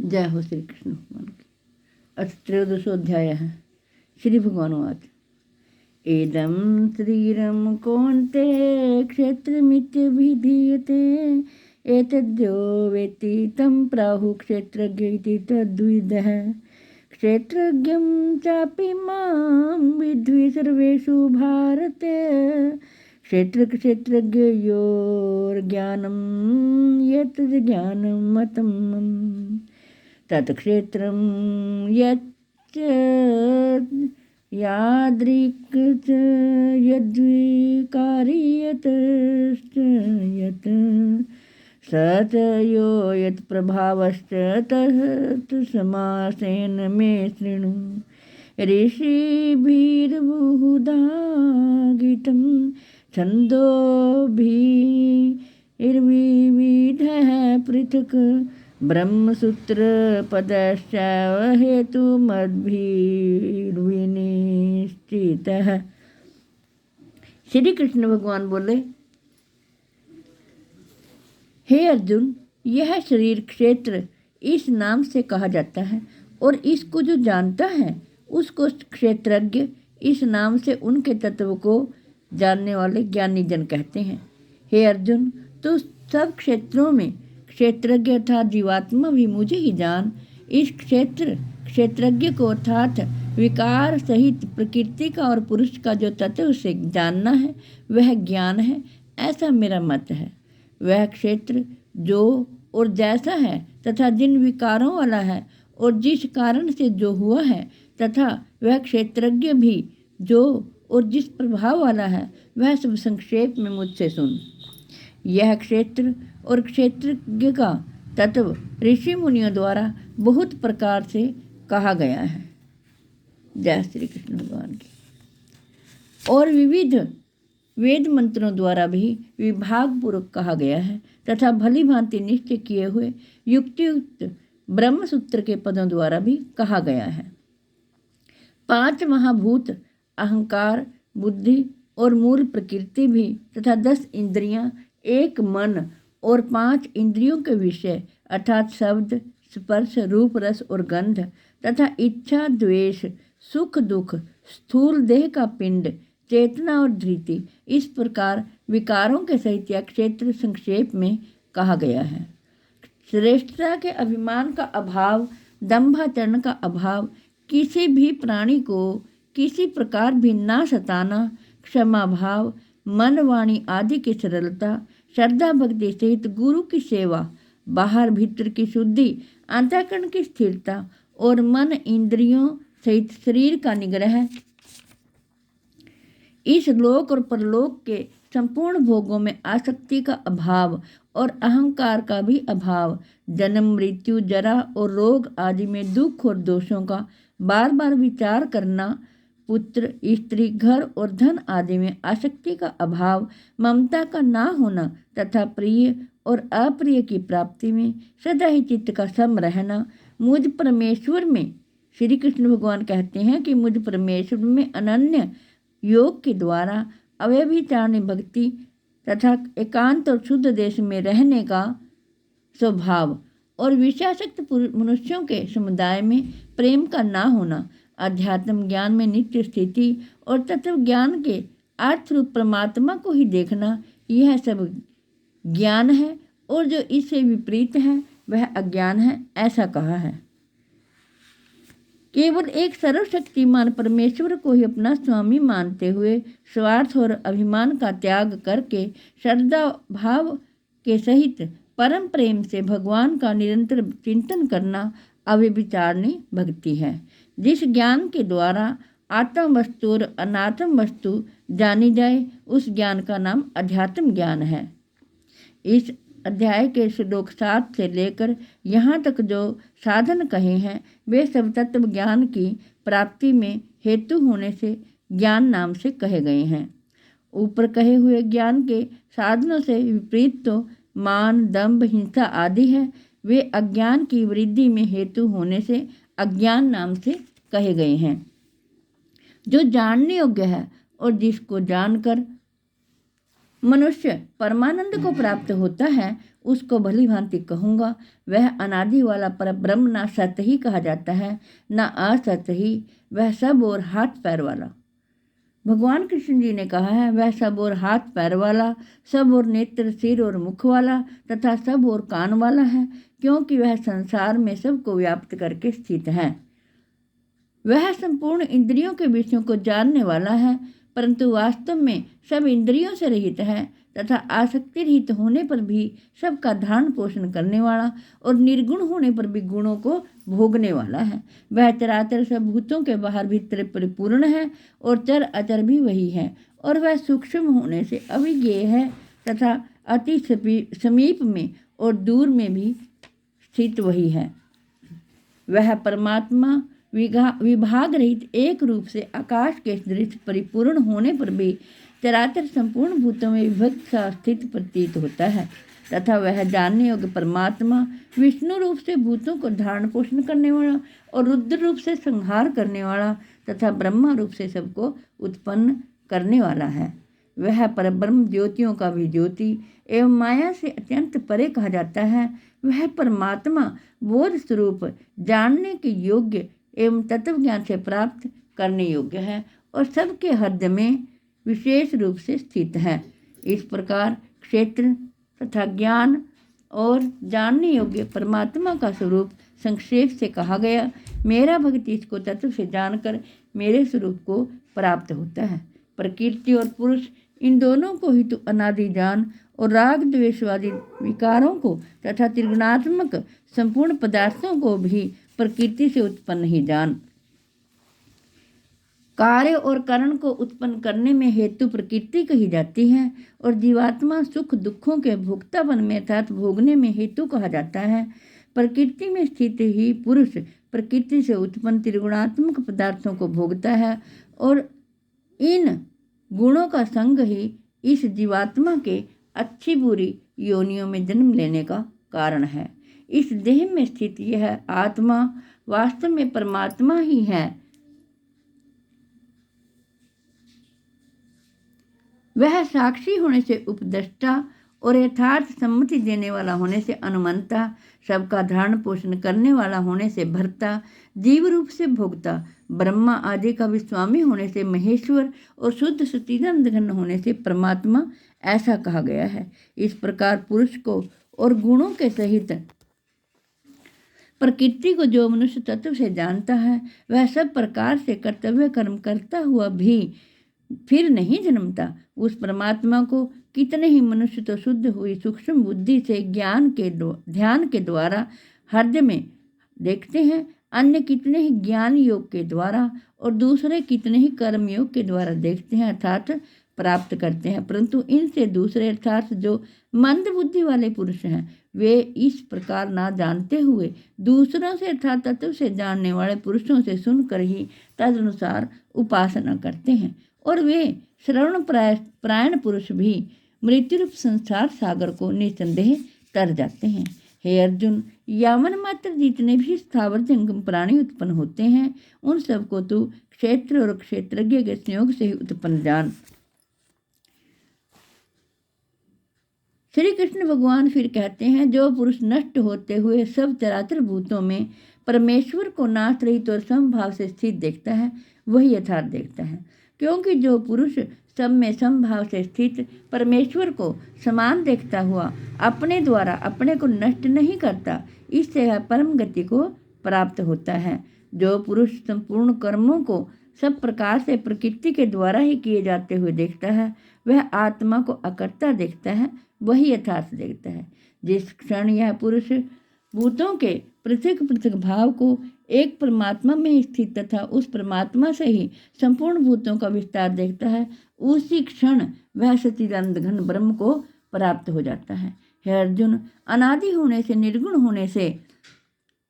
जय हो श्री कृष्ण भगवान की। अथ त्रयोदशोऽध्याय है। श्री भगवान उवाच एदं शरीरं कौन्तेय क्षेत्रमित्यभिधीयते एतद्यो वेत्ति तं प्राहुः क्षेत्रज्ञ इति तद्विदः। क्षेत्रज्ञं चापि मां विद्धि सर्वेषु भारत। क्षेत्रज्ञयोर्ज्ञानं यत् ज्ञानं मतं मम तत्क्षेत्रं यच्च यादृक् च यद्विकारी यतश्च यत् स च यो यत्प्रभावश्च तत् समासेन मे शृणु। ऋषिभिर्बहुधा गीतं छन्दोभिर्विविधः पृथक् ब्रह्मसूत्रपदश्चैव हेतुमद्भिर्विनिश्चितः। श्री कृष्ण भगवान बोले, हे अर्जुन, यह शरीर क्षेत्र इस नाम से कहा जाता है और इसको जो जानता है उसको क्षेत्रज्ञ इस नाम से उनके तत्व को जानने वाले ज्ञानी जन कहते हैं। हे अर्जुन, तो सब क्षेत्रों में क्षेत्रज्ञ अर्थात जीवात्मा भी मुझे ही जान। इस क्षेत्रज्ञ को अर्थात विकार सहित प्रकृति का और पुरुष का जो तत्व उसे जानना है वह ज्ञान है, ऐसा मेरा मत है। वह क्षेत्र जो और जैसा है तथा जिन विकारों वाला है और जिस कारण से जो हुआ है तथा वह क्षेत्रज्ञ भी जो और जिस प्रभाव वाला है वह सब संक्षेप में मुझसे सुन। यह क्षेत्र और क्षेत्रज्ञ का तत्व ऋषि मुनियों द्वारा बहुत प्रकार से कहा गया है। जय श्री कृष्ण भगवान की। और विविध वेद मंत्रों द्वारा भी विभाग पूर्वक कहा गया है तथा भली भांति निश्चय किए हुए युक्तियुक्त ब्रह्म सूत्र के पदों द्वारा भी कहा गया है। 5 महाभूत अहंकार, बुद्धि और मूल प्रकृति भी तथा 10 इंद्रियां, 1 मन और 5 इंद्रियों के विषय अर्थात शब्द, स्पर्श, रूप, रस और गंध तथा इच्छा, द्वेष, सुख, दुख, स्थूल देह का पिंड, चेतना और धृति, इस प्रकार विकारों के सहित यह क्षेत्र संक्षेप में कहा गया है। श्रेष्ठता के अभिमान का अभाव, दंभाचरण का अभाव, किसी भी प्राणी को किसी प्रकार भी ना सताना, क्षमा भाव, मन वाणी आदि की सरलता, श्रद्धा भक्ति सहित गुरु की सेवा, बाहर भीतर की शुद्धि, अंतःकरण की स्थिरता और मन इंद्रियों सहित शरीर का निग्रह, इस लोक और परलोक के संपूर्ण भोगों में आसक्ति का अभाव और अहंकार का भी अभाव, जन्म, मृत्यु, जरा और रोग आदि में दुख और दोषों का बार बार विचार करना, पुत्र, स्त्री, घर और धन आदि में आसक्ति का अभाव, ममता का ना होना तथा प्रिय और अप्रिय की प्राप्ति में सदा ही चित्त का सम रहना, मुझ परमेश्वर में, श्री कृष्ण भगवान कहते हैं कि मुझ परमेश्वर में अनन्य योग के द्वारा अव्यभिचारिणी भक्ति तथा एकांत और शुद्ध देश में रहने का स्वभाव और विषयासक्त मनुष्यों के समुदाय में प्रेम का ना होना, अध्यात्म ज्ञान में नित्य स्थिति और तत्व ज्ञान के अर्थ रूप परमात्मा को ही देखना, यह सब ज्ञान है और जो इससे विपरीत है वह अज्ञान है, ऐसा कहा है। केवल एक सर्वशक्तिमान परमेश्वर को ही अपना स्वामी मानते हुए स्वार्थ और अभिमान का त्याग करके श्रद्धा भाव के सहित परम प्रेम से भगवान का निरंतर चिंतन करना अव्यभिचारिणी भक्ति है। जिस ज्ञान के द्वारा आत्म वस्तु और अनात्म वस्तु जानी जाए उस ज्ञान का नाम अध्यात्म ज्ञान है। इस अध्याय के श्लोक 7 से लेकर यहाँ तक जो साधन कहे हैं वे सब तत्व ज्ञान की प्राप्ति में हेतु होने से ज्ञान नाम से कहे गए हैं। ऊपर कहे हुए ज्ञान के साधनों से विपरीत तो मान, दंभ, हिंसा आदि है, वे अज्ञान की वृद्धि में हेतु होने से अज्ञान नाम से कहे गए हैं। जो जानने योग्य है और जिसको जानकर मनुष्य परमानंद को प्राप्त होता है उसको भली भांति कहूँगा, वह अनादि वाला पर ब्रह्म ना सत ही कहा जाता है ना असत ही, वह सब और हाथ पैर वाला। भगवान कृष्ण जी ने कहा है, वह सब और हाथ पैर वाला, सब और नेत्र सिर और मुख वाला तथा सब और कान वाला है, क्योंकि वह संसार में सबको व्याप्त करके स्थित है। वह संपूर्ण इंद्रियों के विषयों को जानने वाला है, परंतु वास्तव में सब इंद्रियों से रहित है तथा आसक्ति रहित होने पर भी सबका धारण पोषण करने वाला और निर्गुण होने पर भी गुणों को भोगने वाला है। वह चराचर सब भूतों के बाहर भीतर परिपूर्ण है और चर अचर भी वही है, और वह सूक्ष्म होने से अविज्ञेय है तथा अति समीप में और दूर में भी स्थित वही है। वह परमात्मा विभाग रहित एक रूप से आकाश के सदृश परिपूर्ण होने पर भी चराचर संपूर्ण भूतों में विभक्त सा स्थित प्रतीत होता है तथा वह जानने योग्य परमात्मा विष्णु रूप से भूतों को धारण पोषण करने वाला और रुद्र रूप से संहार करने वाला तथा ब्रह्मा रूप से सबको उत्पन्न करने वाला है। वह परब्रह्म ज्योतियों का भी ज्योति एवं माया से अत्यंत परे कहा जाता है। वह परमात्मा बोध स्वरूप जानने के योग्य एवं तत्व ज्ञान से प्राप्त करने योग्य है और सबके हृदय में विशेष रूप से स्थित है। इस प्रकार क्षेत्र तथा ज्ञान और जानने योग्य परमात्मा का स्वरूप संक्षेप से कहा गया। मेरा भक्त इसको तत्व से जानकर मेरे स्वरूप को प्राप्त होता है। प्रकृति और पुरुष इन दोनों को ही तो अनादि जान और राग द्वेषवादी विकारों को तथा त्रिगुणात्मक संपूर्ण पदार्थों को भी प्रकृति से उत्पन्न ही जान। कार्य और कारण को उत्पन्न करने में हेतु प्रकृति कही जाती है और जीवात्मा सुख दुखों के भोक्तापन में अर्थात भोगने में हेतु कहा जाता है। प्रकृति में स्थित ही पुरुष प्रकृति से उत्पन्न त्रिगुणात्मक पदार्थों को भोगता है और इन गुणों का संग ही इस जीवात्मा के अच्छी बुरी योनियों में जन्म लेने का कारण है। इस देह में स्थित यह आत्मा वास्तव में परमात्मा ही है। वह साक्षी होने से उपदेष्टा और यथार्थ सम्मति देने वाला होने से अनुमंता, सबका धारण पोषण करने वाला होने से भर्ता, जीव रूप से भोक्ता, ब्रह्मा आदि का भी स्वामी होने से महेश्वर और शुद्ध सच्चिदानंद घन होने से परमात्मा ऐसा कहा गया है। इस प्रकार पुरुष को और गुणों के सहित प्रकृति को जो मनुष्य तत्व से जानता है वह सब प्रकार से कर्तव्य कर्म करता हुआ भी फिर नहीं जन्मता। उस परमात्मा को कितने ही मनुष्य तो शुद्ध हुई सूक्ष्म बुद्धि से ध्यान के द्वारा हृदय में देखते हैं, अन्य कितने ही ज्ञान योग के द्वारा और दूसरे कितने ही कर्म योग के द्वारा देखते हैं अर्थात प्राप्त करते हैं। परंतु इनसे दूसरे अर्थात जो मंद बुद्धि वाले पुरुष हैं वे इस प्रकार ना जानते हुए दूसरों से अर्थात तत्व से जानने वाले पुरुषों से सुनकर ही तदनुसार उपासना करते हैं और वे श्रवण प्रायण पुरुष भी मृत्यु रूप संसार सागर को निसंदेह तर जाते हैं। हे अर्जुन, यावन मात्र जितने भी स्थावर जंगम प्राणी उत्पन्न होते हैं उन सबको तू क्षेत्र और क्षेत्रज्ञ के संयोग से ही उत्पन्न जान। श्री कृष्ण भगवान फिर कहते हैं, जो पुरुष नष्ट होते हुए सब चराचर भूतों में परमेश्वर को नाश रहित और समभाव से स्थित देखता है वही यथार्थ देखता है। क्योंकि जो पुरुष सब में समभाव से स्थित परमेश्वर को समान देखता हुआ अपने द्वारा अपने को नष्ट नहीं करता, इससे वह परम गति को प्राप्त होता है। जो पुरुष संपूर्ण कर्मों को सब प्रकार से प्रकृति के द्वारा ही किए जाते हुए देखता है वह आत्मा को अकर्ता देखता है, वही यथार्थ देखता है। जिस क्षण यह पुरुष भूतों के पृथक पृथक भाव को एक परमात्मा में स्थित तथा उस परमात्मा से ही संपूर्ण भूतों का विस्तार देखता है, उसी क्षण वह सच्चिदानंद घन ब्रह्म को प्राप्त हो जाता है। हे अर्जुन, अनादि होने से निर्गुण होने से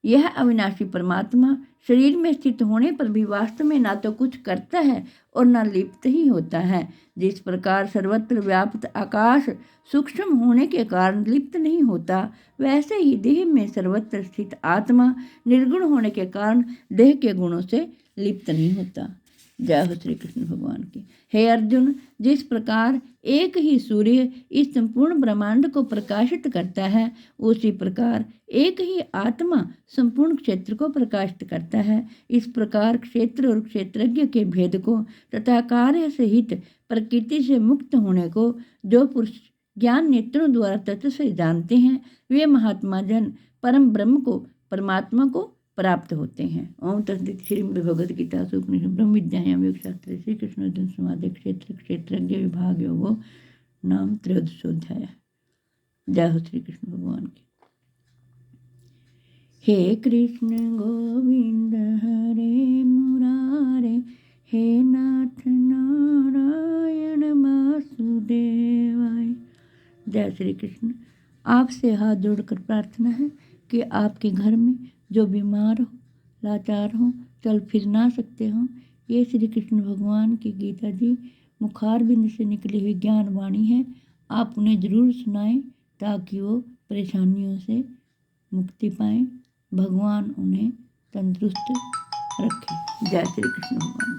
यह अविनाशी परमात्मा शरीर में स्थित होने पर भी वास्तव में ना तो कुछ करता है और ना लिप्त ही होता है। जिस प्रकार सर्वत्र व्याप्त आकाश सूक्ष्म होने के कारण लिप्त नहीं होता, वैसे ही देह में सर्वत्र स्थित आत्मा निर्गुण होने के कारण देह के गुणों से लिप्त नहीं होता। जय हो श्री कृष्ण भगवान की। हे अर्जुन, जिस प्रकार एक ही सूर्य इस संपूर्ण ब्रह्मांड को प्रकाशित करता है, उसी प्रकार एक ही आत्मा संपूर्ण क्षेत्र को प्रकाशित करता है। इस प्रकार क्षेत्र और क्षेत्रज्ञ के भेद को तथा कार्य सहित प्रकृति से मुक्त होने को जो पुरुष ज्ञान नेत्रों द्वारा तत्व से जानते हैं, वे महात्मा जन परम ब्रह्म को, परमात्मा को प्राप्त होते हैं। ओम तत्सदित। श्रीमद् भगवद गीता उपनिषद ब्रह्म विद्यायाम योग शास्त्र श्री कृष्ण अर्जुन संवादे क्षेत्र क्षेत्रज्ञ विभाग योगो नाम त्रयोदशोऽध्याय। जय हो श्री कृष्ण भगवान की। हे कृष्ण गोविंद हरे मुरारे, हे नाथ नारायण वासुदेवाय। जय श्री कृष्ण। आपसे हाथ जोड़कर प्रार्थना है कि आपके घर में जो बीमार हो, लाचार हो, चल फिर ना सकते हो, ये श्री कृष्ण भगवान की गीता जी मुखार बिंद से निकली हुई ज्ञान वाणी है। आप उन्हें ज़रूर सुनाएं ताकि वो परेशानियों से मुक्ति पाएं। भगवान उन्हें तंदुरुस्त रखें। जय श्री कृष्ण भगवान।